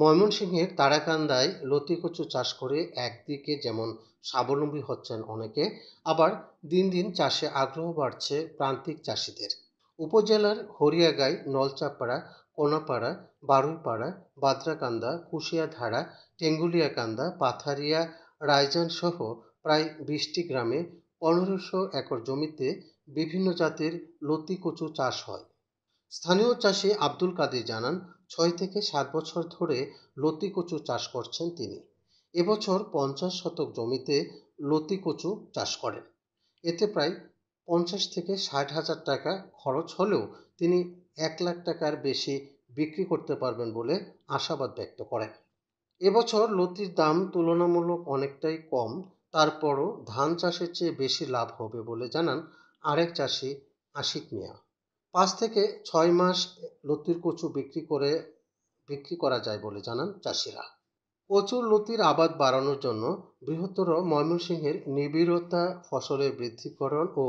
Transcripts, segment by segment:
ময়মনসিংহের তারাকান্দায় লতিকচু চাষ করে একদিকে যেমন স্বাবলম্বী হচ্ছেন অনেকে, আবার দিন দিন চাষে আগ্রহ বাড়ছে প্রান্তিক চাষিদের। উপজেলার হরিয়াগাঁই, নলচাপাড়া, কোনাপাড়া, বারুইপাড়া, বাদ্রাকান্দা, কুশিয়াধারা, টেঙ্গুলিয়াকান্দা, পাথারিয়া, রায়জান সহ প্রায় 20টি গ্রামে 1500 একর জমিতে বিভিন্ন জাতের লতিকচু চাষ হয়। স্থানীয় চাষি আব্দুল কাদির জানান, 6 থেকে 7 বছর ধরে লতিকচু চাষ করছেন তিনি। এবছর 50 শতক জমিতে লতিকচু চাষ করেন। এতে প্রায় 50 থেকে 60 হাজার টাকা খরচ হলেও তিনি 1 লাখ টাকার বেশি বিক্রি করতে পারবেন বলে আশাবাদ ব্যক্ত করেন। এবছর লতির দাম তুলনামূলক অনেকটাই কম, তারপরও ধান চাষের চেয়ে বেশি লাভ হবে বলে জানান আরেক চাষি আশিক মিয়া। 5 থেকে 6 মাস লতির কচু বিক্রি করা যায় বলে জানান চাষিরা। প্রচুর লতির আবাদ বাড়ানোর জন্য বৃহত্তর ময়মনসিংহের নিবিড়তা ফসলের বৃদ্ধিকরণ ও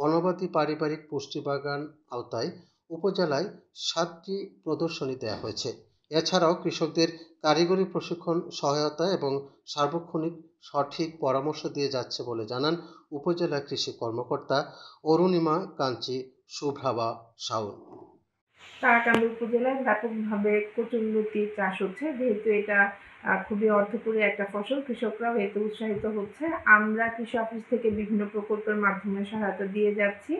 অনাবাদি পারিবারিক পুষ্টি বাগান আওতায় উপজেলায় 7টি প্রদর্শনী দেওয়া হয়েছে। এছাড়াও কৃষকদের কারিগরি প্রশিক্ষণ, সহায়তা এবং সার্বক্ষণিক সঠিক পরামর্শ দিয়ে যাচ্ছে বলে জানান উপজেলা কৃষি কর্মকর্তা অরুণিমা কাঞ্চি শুভ্রাবা শাওন। তারাকান্দা উপজেলায় ব্যাপকভাবে কচুরলতি চাষ হচ্ছে, যেহেতু এটা খুবই অর্থকরী একটা ফসল, কৃষকরাও এতে উৎসাহিত হচ্ছে। আমরা কৃষি অফিস থেকে বিভিন্ন প্রকল্পের মাধ্যমে সহায়তা দিয়ে যাচ্ছি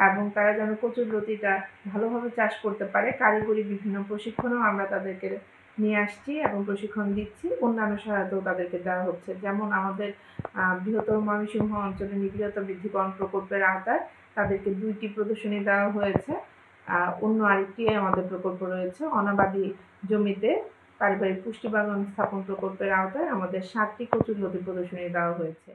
এবং তারা যেন কচুরলতিটা ভালোভাবে চাষ করতে পারে, কারিগরি বিভিন্ন প্রশিক্ষণও আমরা তাদেরকে নিয়ে আসছি এবং প্রশিক্ষণ দিচ্ছি। অন্যান্য সহায়তাও তাদেরকে দেওয়া হচ্ছে, যেমন আমাদের বৃহত্তর ময়মনসিংহ অঞ্চলে নিবিড়তা বৃদ্ধিকরণ প্রকল্পের আওতায় তাদেরকে 2টি প্রদর্শনী দেওয়া হয়েছে। অন্য আরেকটি আমাদের প্রকল্প রয়েছে, অনাবাদি জমিতে পারিবারিক পুষ্টি বাগান স্থাপন প্রকল্পের আওতায় আমাদের 7টি কচুরলতি প্রদর্শনী দেওয়া হয়েছে।